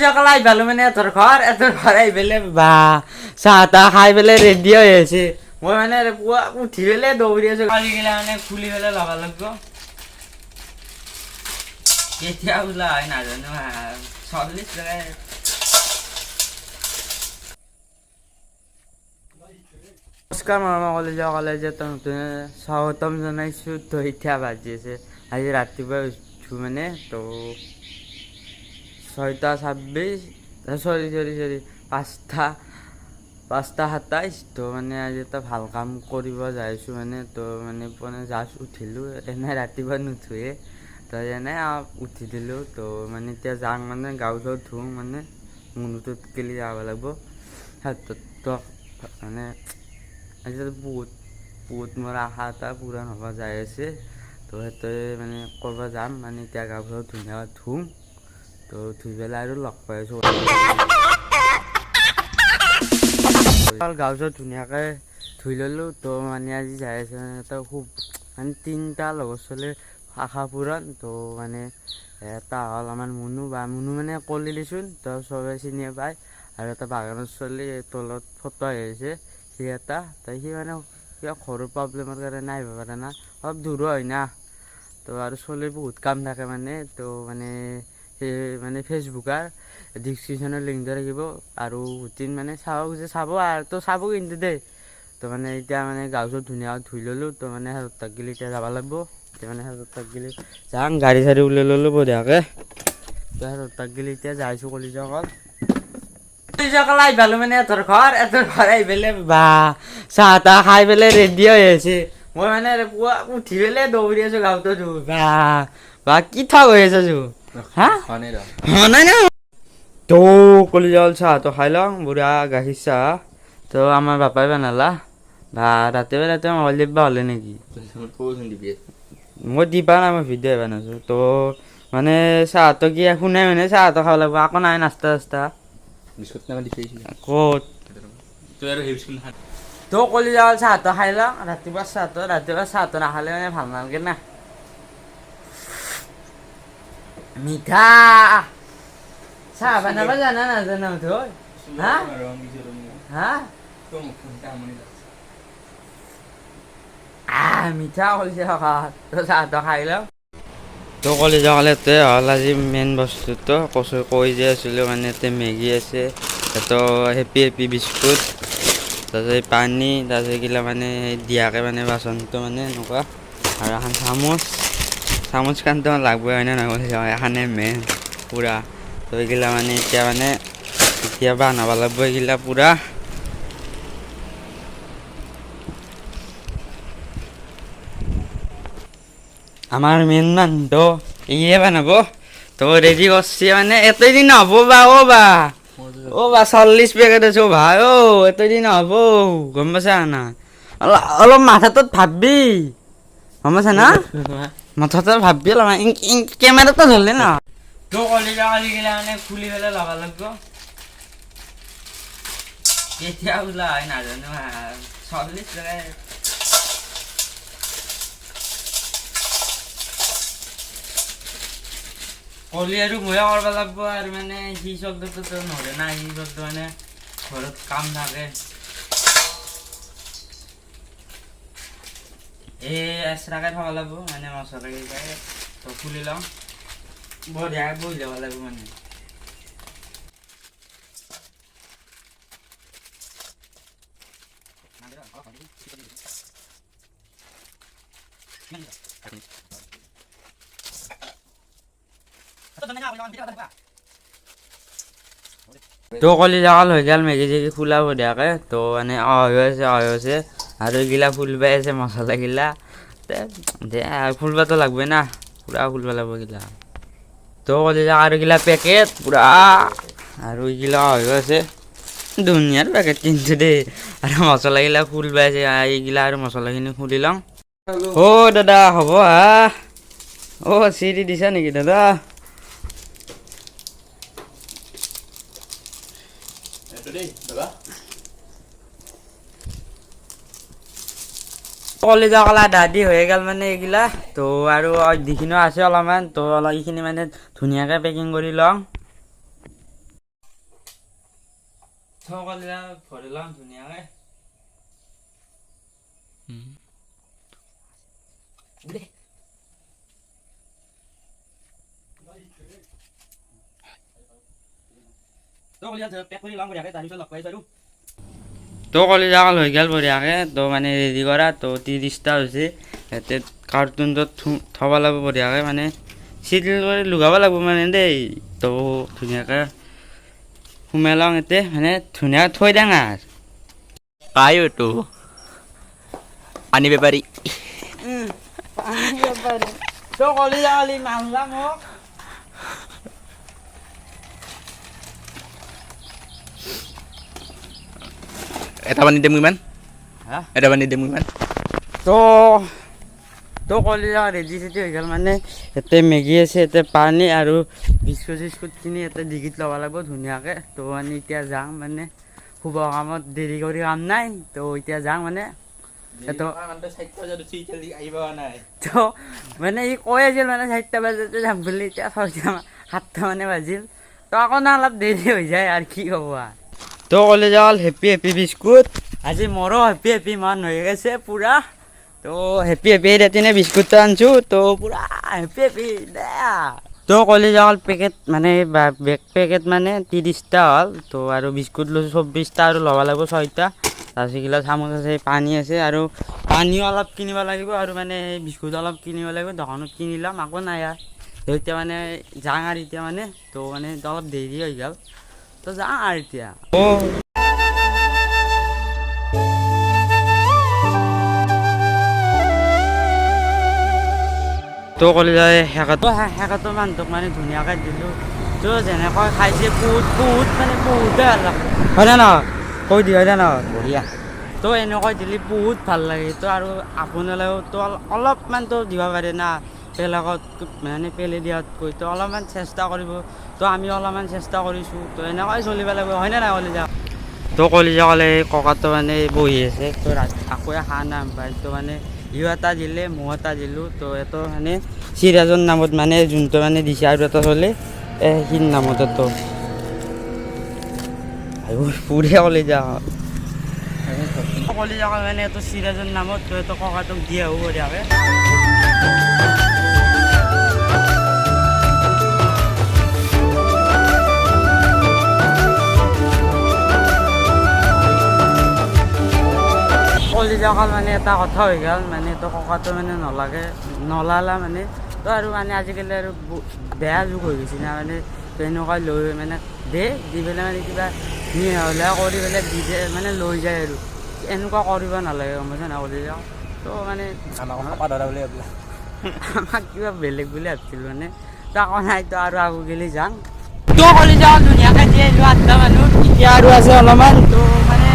সকাল আই ভালো মানে এত ঘৰ আই বেলে বা চাহ তাহ খাই পেলাই ৰেডি হৈ আছে মই মানে পুৱা উঠি পেলাই দৌৰি আছো কালি গেলে মানে খুলি পেলাই ল'ব লাগিব কেতিয়া ওলা হয় নাজানো 40 টকা নমস্কাৰ মামা কলেজত স্বাগতম জনাইছোঁ তো এতিয়া বাজি আছে আজি ৰাতিপুৱা উঠো মানে তো 6:26 সৰি 5:27 তো মানে আজি এটা ভাল কাম কৰিব যাইছোঁ মানে তো মানে জাষ্ট উঠিলোঁ এনে ৰাতিপুৱা নুঠোৱে তো এনে উঠি দিলোঁ তো মানে এতিয়া যাওঁ মানে গাঁও চাওঁ ধুওঁ মানে মুনুটোত কেলি যাব লাগিব হাতত তো মানে আজি বহুত মোৰ আশা এটা পূৰণ হ'ব যাই আছে তো সেইটোৱে মানে কৰিব যাম মানে এতিয়া গাঁও চাওঁ ধুনীয়াকৈ ধুম তো ধুই পেলাই আৰু লগ পাই আছোঁ গাঁও চাওঁ ধুনীয়াকৈ ধুই ল'লোঁ তো মানে আজি যাই আছে তো খুব মানে 3টা লগৰ ছোৱালীৰ আশা পূৰণ তো মানে এটা হ'ল আমাৰ মুনু মানে কলি দিছোন তো চবে চিনিয়ে পায় আৰু এটা বাগানৰ ছোৱালী তলত ফটো আহিছে সি এটা তাই সি মানে কিবা ঘৰৰ প্ৰব্লেমৰ কাৰণে আহিব পাৰে না অলপ দূৰো হয় না তো আৰু ছোৱালীৰ বহুত কাম থাকে মানে তো মানে মানে ফেচবুকৰ ডিসক্ৰিপশনৰ লিংক দিয়া থাকিব আৰু ৰুটিন মানে চাব খুজে চাব আৰু তো চাব কিন্তু দেই তো মানে এতিয়া মানে গাঁও ধুনীয়া ধুই ল'লোঁ তো মানে তাক গেলি এতিয়া যাব লাগিব এতিয়া মানে তাক গেলি যাম গাড়ী চাড়ী ওলাই ল'লোঁ বঢ়িয়াকৈ তো তাক গেলি এতিয়া যাইছোঁ কলিজাকল আই ভালো মানে এত ঘৰ আই পেলাই বা চাহ তাহ খাই পেলাই ৰেডি হৈ আছে মই মানে পুৱা উঠি পেলাই দৌৰি আছোঁ গাঁৱতো বা কি ঠাক হৈ আছো হা নাই না তো কলিজাল চাহ তো খাই লওঁ বুঢ়া গাখীৰ চাহ তো আমাৰ বাপাই বনালা বা ৰাতিপুৱা মোবাইল দিবা হ'লে নেকি মই দিবা নাই মই ভিডিঅ' বনাইছোঁ তো মানে চাহটো কি শুনে মানে চাহটো খাব লাগিব আকৌ নাই নাস্তা চাস্তা ক'ত তো কলিজাল চাহটো খাই লওঁ ৰাতিপুৱা চাহটো নাখালে মানে ভাল নালাগে না মিঠা চাহ বনাব জানা নাজানো তই হা হা মিঠা কলিজা তো চাহটো খাই লওঁ তো কলিজা খালেতে হ'ল আজি মেইন বস্তুটো কৈ যে আছিলোঁ মানে ইয়াতে মেগী আছে তো হেপি বিস্কুট তাৰপিছত পানী তাৰপিছত এইগিলা মানে দিয়াকৈ মানে বাচনটো মানে এনেকুৱা আৰু এখন চামুচ খানটো লাগবই হয় নে নহয় এখানে মেইন পূৰা তো এইগিলা মানে এতিয়া বানাব লাগিব এইগিলা পূৰা আমাৰ মেইন মানুহটো ইয়ে বানাব তো ৰেডি কৰছে মানে এতদিন নহ'ব বা অ' বা 40 পেকেট আছো ভাই এতদিন নহ'ব গম পাইছা না অলপ মাথাটোত ভাববি গম পাইছা না মাথাটোত ভাববি অলপ কেমেৰাটো ধৰলে না তো কলিজা কালি গেলে মানে খুলি পেলাই ল'ব লাগিব কেতিয়া ওলা হয় নাজানো 40 টকা কলি আৰু ময়ে কৰিব লাগিব আৰু মানে সি শব্দটোতো নহ'লে না সি শব্দ মানে ঘৰত কাম থাকে এক্সট্ৰাকৈ থ'ব লাগিব মানে মছলাকেইটা তো খুলি লওঁ বঢ়িয়াকৈ বহি যাব লাগিব মানে তো কলিজাকাল হৈ গ'ল মেগী চেগী খোলা বঢ়িয়াকৈ তো মানে হৈ আছে আৰু এইগিলা ফুলবাই আছে মছলাগিলা দে ফুলবাতো লাগবই না পূৰা ফুলব লাগিব এইগিলা তো কলিজা আৰু এইগিলা পেকেট পূৰা আৰু এইগিলা হৈ আছে ধুনীয়াৰ পেকেট কিন্তু দেই আৰু মছলাগিলা ফুলবাই আছে এইগিলা আৰু মছলাখিনি খুলি লওঁ দাদা হ'ব চিৰি দিছা নেকি দাদা কলিজা কলা দাদি হৈ গ'ল মানে এইগিলা তো আৰু যিখিনি আছে অলপমান তো এইখিনি মানে ধুনীয়াকৈ পেকিং কৰি লওঁ থকলিয়া ভৰি ল'ম ধুনীয়াকৈ তো কলিজা কাল হৈ গ'ল বঢ়িয়াকৈ তো মানে ৰেডি কৰা তো 30টা হৈছে ইয়াতে কাৰ্টুনটোত থ'ব লাগিব বঢ়িয়াকৈ মানে চিডিল কৰি লগাব লাগিব মানে দেই তো ধুনীয়াকৈ সোমাই লওঁ ইয়াতে মানে ধুনীয়াকৈ থৈ দিওঁ আৰু পায়োতো পানী বেপাৰী তো কলিজা কালি মানলা মোক এটা পানী দে মোক ইমান হা এটা পানী দে মোক ইমান তো তো কলিজা ৰেডি চেডি হৈ গ'ল মানে ইয়াতে মেগী আছে ইয়াতে পানী আৰু বিস্কুট চিস্কুট কিনি ইয়াতে ডিগিত ল'ব লাগিব ধুনীয়াকৈ তো মানে এতিয়া যাওঁ মানে শুভ কামত দেৰি কৰি কাম নাই তো এতিয়া যাওঁ মানে তো মানে ই কৈ আছিল মানে 4টা বজাতে যাম বুলি এতিয়া 7টা মানে বাজিল তো আকৌ না অলপ দেৰি হৈ যায় আৰু কি হ'ব আৰু তো কলেজ হ'ল হেপী হেপী বিস্কুট আজি মোৰো হেপী হেপী মন হৈ গৈছে পূৰা তো হেপী হেপী ৰাতিনে বিস্কুটটো আনিছোঁ তো পূৰা হেপী হেপী দে তো কলেজ হ'ল পেকেট মানে বেগ পেকেট মানে 30টা হ'ল তো আৰু বিস্কুট লৈছোঁ 24টা আৰু ল'ব লাগিব 6টা তাৰপিছত এইগিলা চামুচ আছে পানী আছে আৰু পানীও অলপ কিনিব লাগিব আৰু মানে বিস্কুট অলপ কিনিব লাগিব দোকানত কিনি ল'ম আকৌ নাই আৰু এতিয়া মানে যাওঁ আৰু এতিয়া মানে তো মানে অলপ দেৰি হৈ গ'ল তো যাওঁ আৰু এতিয়া তো কলিজাই শেষতো মানুহটোক মানে ধুনীয়াকৈ দিলোঁ তো যেনেকৈ খাইছে বহুত মানে বহুতে ভাল লাগে হয়নে নহয় কৈ দি হয়নে নহয় বঢ়িয়া তো এনেকৈ দিলে বহুত ভাল লাগে তো আৰু আপোনালোকেও তো অলপমানতো দিব পাৰে না বেলেগত মানে পেলাই দিয়াতকৈ তো অলপমান চেষ্টা কৰিব তো আমি অলপমান চেষ্টা কৰিছোঁ তো এনেকৈ চলিব লাগিব হয়নে নাই কলিজা তো কলিজা ক'লে ককাটো মানে বহি আছে তো আকৌ খা নাম পায় তো মানে ইও এটা দিলে মই এটা দিলোঁ তো এইটো মানে চিৰাজৰ নামত মানে যোনটো মানে দিছে আৰু এটা চলে সিৰ নামত এইটো পুৰে কলিজা কলিজা মানে এইটো চিৰাজৰ নামত তো এইটো ককাটোক দিয়া হ'ব দিয়াকে কলিজাকাল মানে এটা কথা হৈ গ'ল মানে তো ককাটো মানে নলালা মানে তো আৰু মানে আজিকালি আৰু বেয়া যুগ হৈ গৈছে না মানে তেনেকুৱা লৈ মানে দি পেলাই মানে কিবা মিহলাই কৰি পেলাই দি মানে লৈ যায় আৰু এনেকুৱা কৰিব নালাগে গম পাইছা না কলিজা তো মানে আমাক কিবা বেলেগ বুলি ভাবিছিলোঁ মানে তো আকৌ নাই তো আৰু আগো গেলি যাওঁ তো কলিজা ধুনীয়াকৈ দি আহিলোঁ 8টা মানুহ এতিয়া আৰু আছে অলপমান তো মানে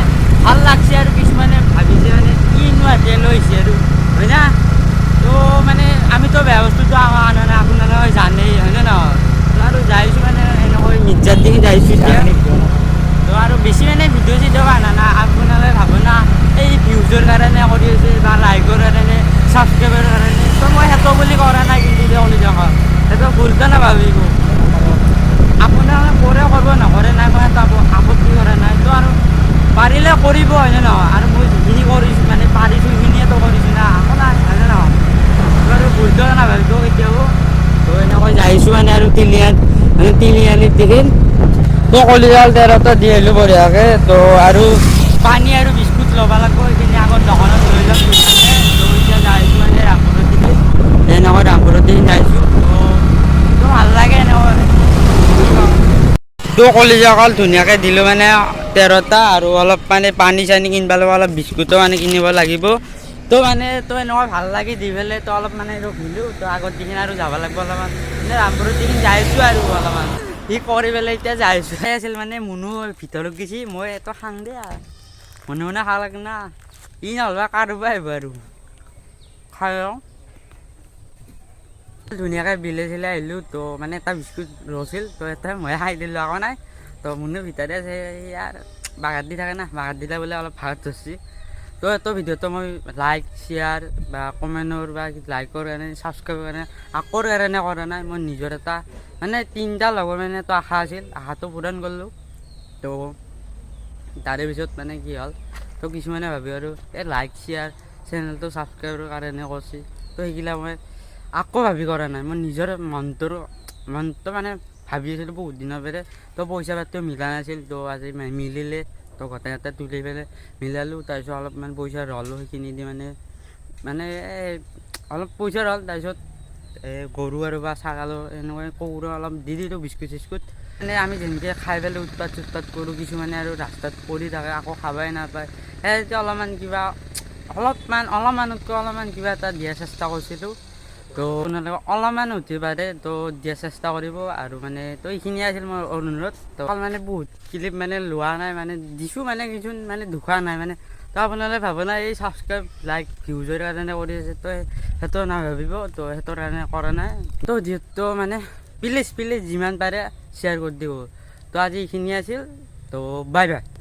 ভাল লাগছে আৰু কিছুমানে ভাবিছে মানে কিনো হাতে লৈছে আৰু হয় না তো মানে আমিতো বেয়া বস্তুটো আনা নাই আপোনালোকে জানেই হয়নে নহয় তো আৰু যাইছোঁ মানে এনেকৈ মিৰ্জাৰ দেখি যাইছোঁ এতিয়া তো আৰু বেছি মানে ভিডিঅ' চিডিঅ' আনা নাই আপোনালোকে ভাবো না এই ভিউজৰ কাৰণে কৰি আছে বা লাইকৰ কাৰণে ছাবস্ক্ৰাইবৰ কাৰণে তো মই সেইটো বুলি কৰা নাই কিন্তু কলিজা সেইটো ভুলকৈ নাভাবিব আপোনালোকে কৰে কৰিব নকৰে নাই মই সেইটো আপত্তি কৰা নাই তো আৰু পাৰিলে কৰিব হয়নে নহয় আৰু মই যিখিনি কৰিছোঁ মানে পাৰিছোঁ সেইখিনিয়েতো কৰিছোঁ না আকৌ নাই হয়নে নহয় তো আৰু ভুলটো নাভাবিব কেতিয়াও তো এনেকৈ যাইছোঁ মানে আৰু তিনিআলিত দেখি তো কলিজাল তেৰটা দি আহিলোঁ বঢ়িয়াকৈ তো আৰু পানী আৰু বিস্কুট ল'ব লাগিব সেইখিনি আগত দোকানত লৈ ল'ম ধুনীয়াকৈ তো এতিয়া যাইছোঁ মানে ৰামপুৰত দেখি এনেকৈ ৰামপুৰত দেখি যাইছোঁ তো ভাল লাগে এনেকৈ তো কলিজাকাল ধুনীয়াকৈ দিলোঁ মানে 13টা আৰু অলপ মানে পানী চানী কিনিব লাগিব অলপ বিস্কুটো মানে কিনিব লাগিব তো মানে তো এনেকুৱা ভাল লাগি দি পেলাই তো অলপ মানে ৰখিলোঁ তো আগত দিখিনি আৰু যাব লাগিব অলপমান মানে ৰামপুৰত দিখিনি যাইছোঁ আৰু অলপমান সি কৰি পেলাই এতিয়া যাইছোঁ আছিল মানে মুনু ভিতৰত গৈছি মই এইটো খাং দে আৰু মনে খাব লাগে না ই নহ'লে কাৰোবাৰ আহিব আৰু খাই লওঁ ধুনীয়াকৈ বিলে চিলে আহিলোঁ তো মানে এটা বিস্কুট ৰছিল তো এটা মই খাই দিলোঁ আকৌ নাই তো মুনুৰ ভিতৰতে আছে ইয়াৰ বাগাত দি থাকে না বাগাত দিলে বোলে অলপ ভাত ধৰছি তো এইটো ভিডিঅ'টো মই লাইক শ্বেয়াৰ বা কমেণ্টৰ বা লাইকৰ কাৰণে ছাবস্ক্ৰাইবৰ কাৰণে আকৰ কাৰণে কৰা নাই মই নিজৰ এটা মানে 3টা লগৰ মানে এটা আশা আছিল আশাটো পূৰণ কৰিলোঁ তো তাৰে পিছত মানে কি হ'ল তো কিছুমানে ভাবি আৰু এই লাইক শ্বেয়াৰ চেনেলটো ছাবস্ক্ৰাইবৰ কাৰণে কৰিছে তো সেইগিলা মই আকৌ ভাবি কৰা নাই মই নিজৰ মনটো মানে ভাবি আছিলোঁ বহুত দিনৰ পৰা তো পইচা পাতিও মিলা নাছিল তো আজি মিলিলে তো গোটেই তুলি পেলাই মিলালোঁ তাৰপিছত অলপমান পইচা ৰ'লোঁ সেইখিনি দি মানে অলপ পইচা ৰ'ল তাৰপিছত গৰু আৰু বা ছাগালো এনেকৈ কুকুৰো অলপ দি দিলোঁ বিস্কুট চিস্কুট মানে আমি যেনেকৈ খাই পেলাই উৎপাত কৰোঁ কিছুমানে আৰু ৰাস্তাত পৰি থাকে আকৌ খাবই নাপায় সেই অলপমান কিবা অলপমানতকৈ অলপমান কিবা এটা দিয়াৰ চেষ্টা কৰিছিলোঁ তো আপোনালোকে অলপমান উঠি পাৰে তো দিয়াৰ চেষ্টা কৰিব আৰু মানে তো এইখিনিয়ে আছিল মোৰ অনুৰোধ তো মানে বহুত ক্লিপ মানে লোৱা নাই মানে দিছোঁ মানে কিছু মানে দুখা নাই মানে তো আপোনালোকে ভাব নাই এই ছাবস্ক্ৰাইব লাইক ভিউজৰ কাৰণে কৰি আছে তো সেইটো নাভাবিব তো সেইটোৰ কাৰণে কৰা নাই তো যিহেতু মানে প্লিজ যিমান পাৰে শ্বেয়াৰ কৰি দিব তো আজি এইখিনিয়ে আছিল তো বাই বাই